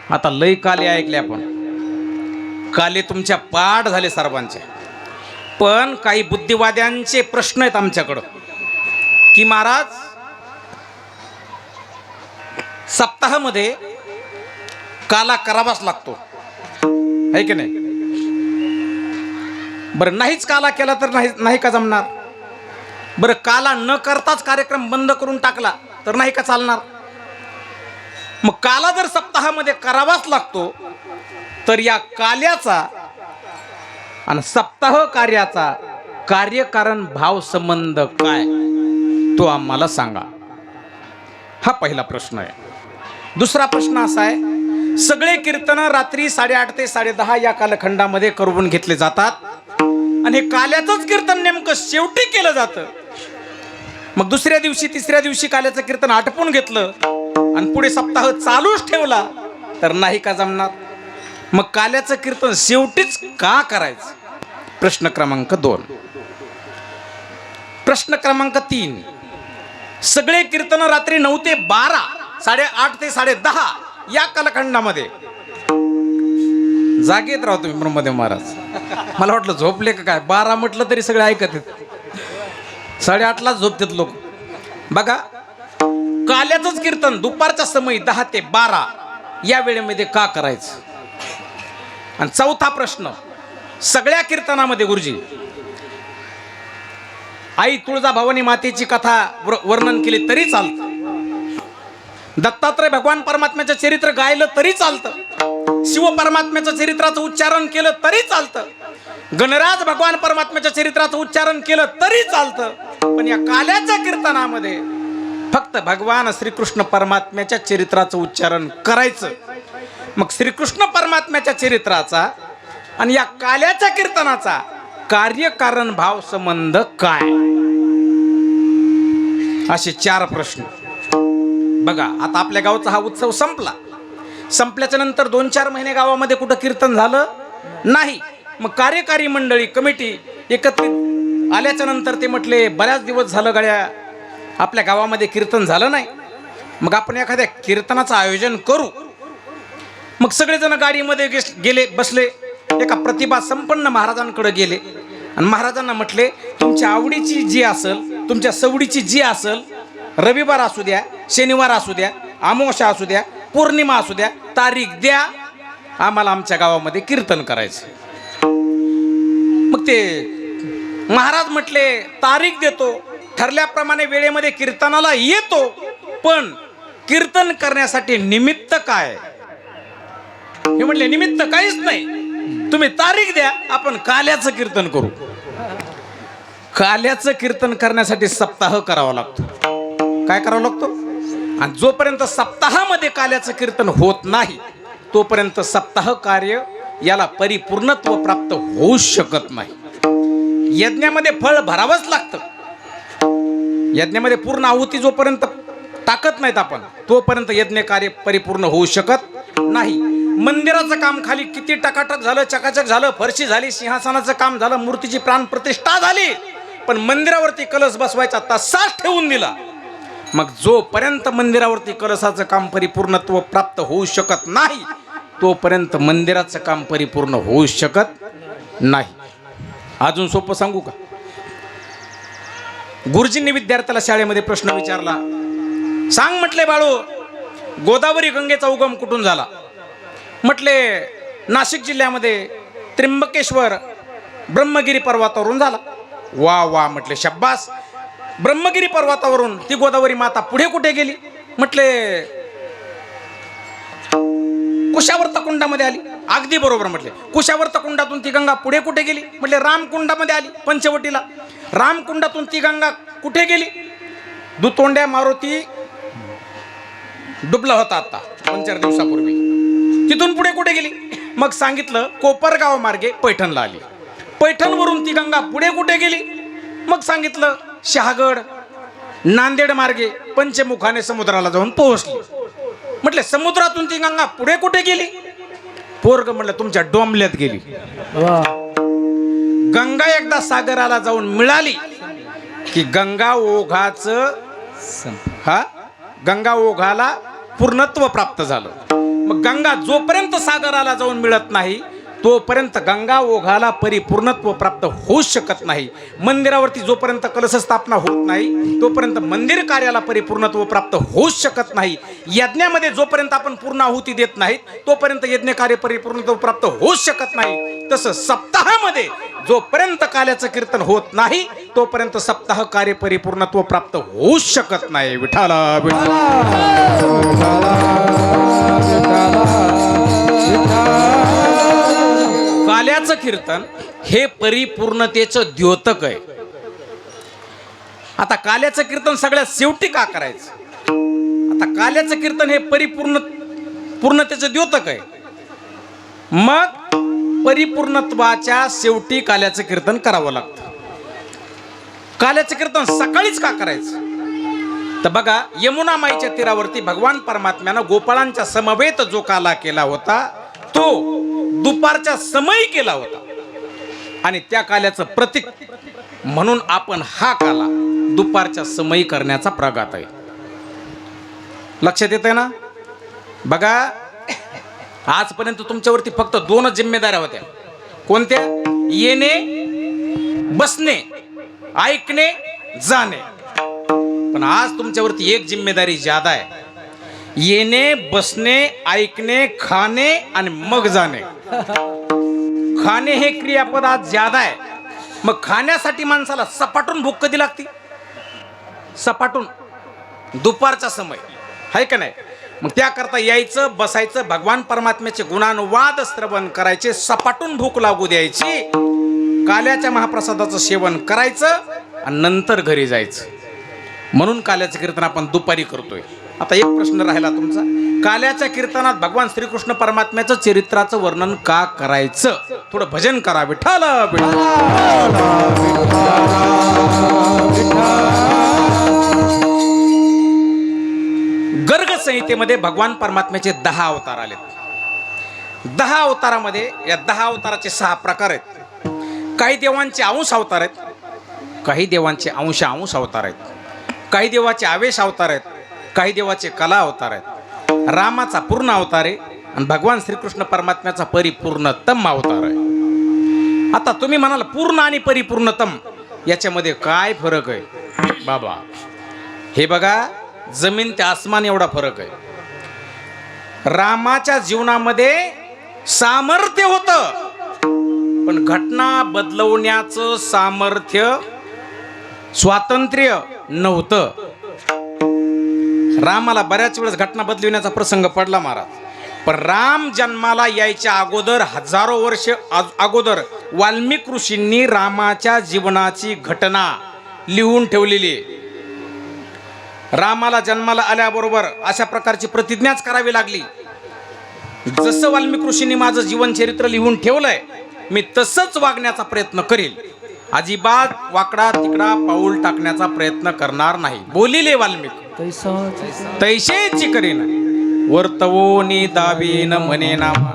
आता लय काले ऐकले आपण, काले तुमच्या पाठ झाले सर्वांचे. पण काही बुद्धिवाद्यांचे प्रश्न आहेत आमच्याकडं की महाराज सप्ताहामध्ये काला करावाच लागतो, आहे की नाही? बरं नाहीच काला केला तर नाही का जमणार? बरं काला न करताच कार्यक्रम बंद करून टाकला तर नाही का चालणार? मग काला जर सप्ताहामध्ये करावाच लागतो तर या काल्याचा आणि सप्ताह कार्याचा कार्यकारण भाव संबंध काय तो आम्हाला सांगा. हा पहिला प्रश्न आहे. दुसरा प्रश्न असा आहे, सगळे कीर्तन रात्री 8:30 ते 10:30 या कालखंडामध्ये करून घेतले जातात आणि हे काल्याचंच कीर्तन नेमकं शेवटी केलं जातं. मग दुसऱ्या दिवशी तिसऱ्या दिवशी काल्याचं कीर्तन आटपून घेतलं आणि पुढे सप्ताह चालूच ठेवला तर नाही का जमणार? मग काल्याचं कीर्तन शेवटीच का करायचं? प्रश्न क्रमांक 2. प्रश्न क्रमांक 3, सगळे कीर्तन रात्री 9 ते 12, 8:30 ते 10:30 या कालखंडामध्ये जागेत राहतो तुम्ही ब्रह्मदेव महाराज. मला वाटलं झोपले का काय, 12 म्हटलं तरी सगळे ऐकत आहेत, 8:30ला झोपतात लोक. बघा काल्याचंच कीर्तन दुपारच्या समयी 10 ते 12 या वेळेमध्ये का करायचं? आणि चौथा प्रश्न, सगळ्या कीर्तनामध्ये गुरुजी आई तुळजाभवानी मातेची कथा वर्णन केली तरी चालतं, दत्तात्रय भगवान परमात्म्याचं चरित्र गायलं तरी चालतं, शिव परमात्म्याचं चरित्राचं उच्चारण केलं तरी चालतं, गणराज भगवान परमात्म्याच्या चरित्राचं उच्चारण केलं तरी चालतं. पण या काल्याच्या कीर्तनामध्ये फक्त भगवान श्रीकृष्ण परमात्म्याच्या चरित्राचं उच्चारण करायचं. मग श्रीकृष्ण परमात्म्याच्या चरित्राचा आणि या काल्याच्या कीर्तनाचा कार्यकारण भाव संबंध काय? असे 4 प्रश्न. बघा आता आपल्या गावचा हा उत्सव संपल्याच्या नंतर 2-4 महिने गावामध्ये कुठं कीर्तन झालं नाही. मग कार्यकारी मंडळी कमिटी एकत्रित आल्याच्या नंतर ते म्हटले बऱ्याच दिवस झालं गड्या आपल्या गावामध्ये कीर्तन झालं नाही, मग आपण एखाद्या कीर्तनाचं आयोजन करू. मग सगळेजण गाडीमध्ये गेले, बसले, एका प्रतिभा संपन्न महाराजांकडे गेले आणि महाराजांना म्हटले तुमच्या आवडीची जी असेल, तुमच्या सवडीची जी असेल, रविवार असू द्या, शनिवार असू द्या, अमावस्या असू द्या, पौर्णिमा असू द्या, तारीख द्या, आम्हाला आमच्या गावामध्ये कीर्तन करायचं. मग ते महाराज म्हटले तारीख देतो, ठरल्याप्रमाणे वेळेमध्ये कीर्तनाला येतो, पण कीर्तन करण्यासाठी निमित्त काय? हे म्हटले निमित्त काहीच नाही, तुम्ही तारीख द्या, आपण काल्याचं कीर्तन करू. काल्याचं कीर्तन करण्यासाठी सप्ताह करावा लागतो. काय करावा लागतो? आणि जोपर्यंत सप्ताहामध्ये काल्याचं कीर्तन होत नाही तोपर्यंत सप्ताह कार्य याला परिपूर्णत्व प्राप्त होऊ शकत नाही. यज्ञामध्ये फळ भरावंच लागतं. यज्ञामध्ये पूर्ण आहुती जोपर्यंत टाकत नाहीत आपण तोपर्यंत यज्ञ कार्य परिपूर्ण होऊ शकत नाही. मंदिराचं काम खाली किती टकाटक झालं, चकाचक झालं, फरशी झाली, सिंहासनाचं काम झालं, मूर्तीची प्राण प्रतिष्ठा झाली, पण मंदिरावरती कलश बसवायचा तसाच ठेवून दिला. मग जोपर्यंत मंदिरावरती कलशाचं काम परिपूर्णत्व प्राप्त होऊ शकत नाही तोपर्यंत मंदिराचं काम परिपूर्ण होऊ शकत नाही. अजून सोपं सांगू का? गुरुजींनी विद्यार्थ्याला शाळेमध्ये प्रश्न विचारला, सांग म्हटले बाळू गोदावरी गंगेचा उगम कुठून झाला? म्हटले नाशिक जिल्ह्यामध्ये त्र्यंबकेश्वर ब्रह्मगिरी पर्वतावरून झाला. वा वा म्हटले शब्बास. ब्रह्मगिरी पर्वतावरून ती गोदावरी माता पुढे कुठे गेली? म्हटले कुशावर्त कुंडामध्ये आली. अगदी बरोबर म्हटले. कुशावर्त कुंडातून ती गंगा पुढे कुठे गेली? म्हटले रामकुंडामध्ये आली, पंचवटीला. रामकुंडातून ती गंगा कुठे गेली? दुतोंड्या मारुती डुबला होता आता 2-4 दिवसापूर्वी, तिथून पुढे कुठे गेली? मग सांगितलं कोपरगाव मार्गे पैठणला आली. पैठणवरून ती गंगा पुढे कुठे गेली? मग सांगितलं शहागड नांदेड मार्गे पंचमुखाने समुद्राला जाऊन पोहोचली. म्हटले समुद्रातून ती गंगा पुढे कुठे गेली? पोरग म्हटलं तुमच्या डोंबल्यात गेली. गंगा एकदा सागराला जाऊन मिळाली की गंगा ओघाचं गंगा ओघाला पूर्णत्व प्राप्त झालं. मग गंगा जोपर्यंत सागराला जाऊन मिळत नाही तोपर्यंत गंगा ओघाला परिपूर्णत्व प्राप्त होऊ शकत नाही. मंदिरावरती जोपर्यंत कलश स्थापना होत नाही तोपर्यंत मंदिर कार्याला परिपूर्णत्व प्राप्त होऊ शकत नाही. यज्ञामध्ये जोपर्यंत आपण पूर्ण आहुती देत नाहीत तोपर्यंत यज्ञ कार्य परिपूर्णत्व प्राप्त होऊ शकत नाही. तसं सप्ताहामध्ये जोपर्यंत काल्याचं कीर्तन होत नाही तोपर्यंत सप्ताह कार्य परिपूर्णत्व प्राप्त होऊ शकत नाही. विठाला काल्याचं कीर्तन हे परिपूर्णतेचं द्योतक आहे. आता काल्याचं कीर्तन सगळ्यात शेवटी का करायचं? आता काल्याचं कीर्तन हे पूर्णतेचं द्योतक आहे. मग परिपूर्णत्वाच्या शेवटी काल्याचं कीर्तन करावं लागतं. काल्याचं कीर्तन सकाळीच का करायचं? तर बघा, यमुना माईच्या तीरावरती भगवान परमात्म्यानं गोपाळांच्या समवेत जो काला केला होता तो दुपारच्या समयी केला होता आणि त्या काल्याचं प्रतीक म्हणून आपण हा काला दुपारच्या समयी करण्याचा प्रघात आहे. लक्षात येतंय ना? बघा, आजपर्यंत तुमच्यावरती फक्त 2 जिम्मेदाऱ्या होत्या. कोणत्या? येणे, बसणे, ऐकणे, जाणे. पण आज तुमच्यावरती एक जिम्मेदारी ज्यादा आहे. येणे, बसणे, ऐकणे, खाणे आणि मग जाणे. खाणे हे क्रियापद आज ज्यादा आहे. मग खाण्यासाठी माणसाला सपाटून भूक कधी लागते? सपाटून दुपारचा समय आहे का नाही? मग त्याकरता यायचं, बसायचं, भगवान परमात्म्याचे गुणानुवाद श्रवण करायचे, सपाटून भूक लागू द्यायची, काल्याच्या महाप्रसादाचं सेवन करायचं आणि नंतर घरी जायचं. म्हणून काल्याचं कीर्तन आपण दुपारी करतोय. आता एक प्रश्न राहिला तुमचा, काल्याच्या कीर्तनात भगवान श्रीकृष्ण परमात्म्याचं चरित्राचं वर्णन का करायचं? थोडं भजन करा. विठ्ठल गर्ग संहितेमध्ये भगवान परमात्म्याचे 10 अवतार आलेत. 10 अवतारामध्ये या 10 अवताराचे 6 प्रकार आहेत. काही देवांचे अंश अवतार आहेत, काही देवांचे अंश अवतार आहेत, काही देवाचे आवेश अवतार आहेत, काही देवाचे कला अवतार आहेत. रामाचा पूर्ण अवतार आहे आणि भगवान श्रीकृष्ण परमात्म्याचा परिपूर्णतम अवतार आहे. आता तुम्ही म्हणाल पूर्ण आणि परिपूर्णतम याच्यामध्ये काय फरक आहे? बाबा, हे बघा, जमीन ते आसमान एवढा फरक आहे. रामाच्या जीवनामध्ये सामर्थ्य होतं पण घटना बदलवण्याचं सामर्थ्य, स्वातंत्र्य नव्हतं. रामाला बऱ्याच वेळेस घटना बदलविण्याचा प्रसंग पडला महाराज. पण राम जन्माला यायच्या अगोदर, हजारो वर्ष अगोदर वाल्मिक ऋषींनी रामाच्या जीवनाची घटना लिहून ठेवलेली आहे. रामाला जन्माला आल्याबरोबर अशा प्रकारची प्रतिज्ञाच करावी लागली. जसं वाल्मिक ऋषींनी माझं जीवनचरित्र लिहून ठेवलंय मी तसंच वागण्याचा प्रयत्न करेल. अजिबात वाकडा तिकडा पाऊल टाकण्याचा प्रयत्न करणार नाही. बोलिले वाल्मिक तैसेची करीन वर्तवोनी दावीन म्हणे नाम.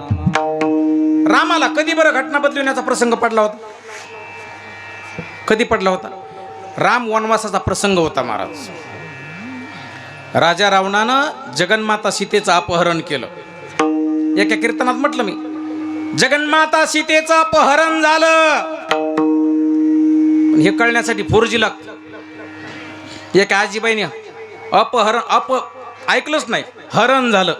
रामाला कधी बरं घटना बदलविण्याचा प्रसंग पडला होता? कधी पडला होता? राम वनवासाचा प्रसंग होता महाराज. राजा रावणानं जगन्माता सीतेचं अपहरण केलं. एका कीर्तनात म्हटलं मी, जगन्माता सीतेचं अपहरण झालं. हे कळण्यासाठी 4G लागतं. एका आजीबाईने अपहरण ऐकलंच नाही, हरण झालं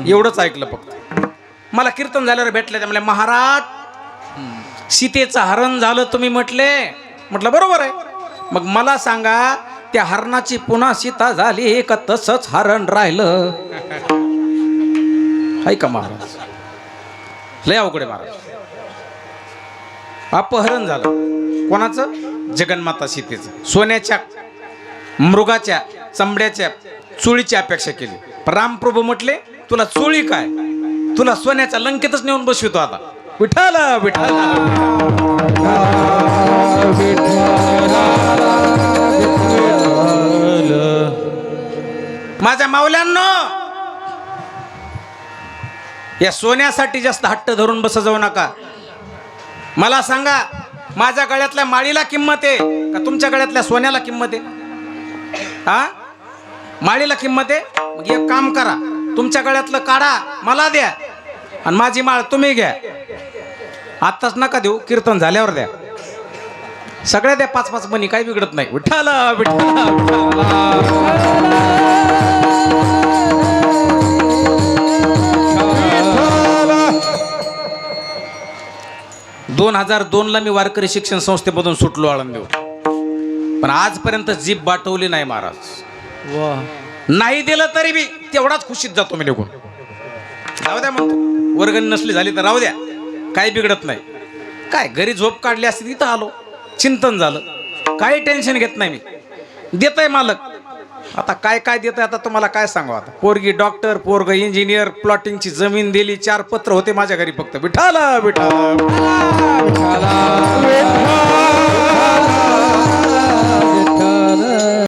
एवढंच ऐकलं फक्त. मला कीर्तन झाल्यावर भेटलं, त्यामुळे महाराज सीतेचं हरण झालं तुम्ही म्हटले. म्हटलं बरोबर आहे. मग मला सांगा, त्या हरणाची पुन्हा सीता झाली का तसंच हरण राहिलं? आहे का महाराज? लय अवघड आहे महाराज. अपहरण झालं कोणाचं? जगन्माता सीतेचं. सोन्याच्या, मृगाच्या, चमड्याच्या चोळीची अपेक्षा केली. रामप्रभू म्हटले तुला चोळी काय, तुला सोन्याच्या लंकेतच नेऊन बसवितो आता. विठ्ठल विठ्ठल माझ्या मावल्यांनो, या सोन्यासाठी जास्त हट्ट धरून बस जाऊ नका. मला सांगा, माझ्या गळ्यातल्या माळीला किंमत आहे का तुमच्या गळ्यातल्या सोन्याला किंमत आहे? हा, माळीला किंमत आहे. मग एक काम करा, तुमच्या गळ्यातलं काढा मला द्या आणि माझी माळ तुम्ही घ्या. आत्ताच नका देऊ, कीर्तन झाल्यावर द्या. सगळ्या द्या 5-5 मणी, काही बिघडत नाही. विठ्ठल विठ्ठल विठ्ठल. 2002ला मी वारकरी शिक्षण संस्थेमधून सुटलो आळंदीवर, पण आजपर्यंत जीभ बाटवली नाही महाराज. नाही दिलं तरी बी तेवढाच खुशीत जातो मी निघून. जाऊ द्या म्हणतो, वर्गणी नसली झाली तर राहू द्या, काही बिघडत नाही. काय घरी झोप काढली असती तिथं आलो, चिंतन झालं, काही टेन्शन घेत नाही मी. देतय मालक. आता काय काय देतय आता तुम्हाला काय सांगू. आता पोरगी डॉक्टर, पोरग इंजिनियर, प्लॉटिंगची जमीन दिली, 4 पत्र होते माझ्या घरी फक्त. विठाला विठाला विठाला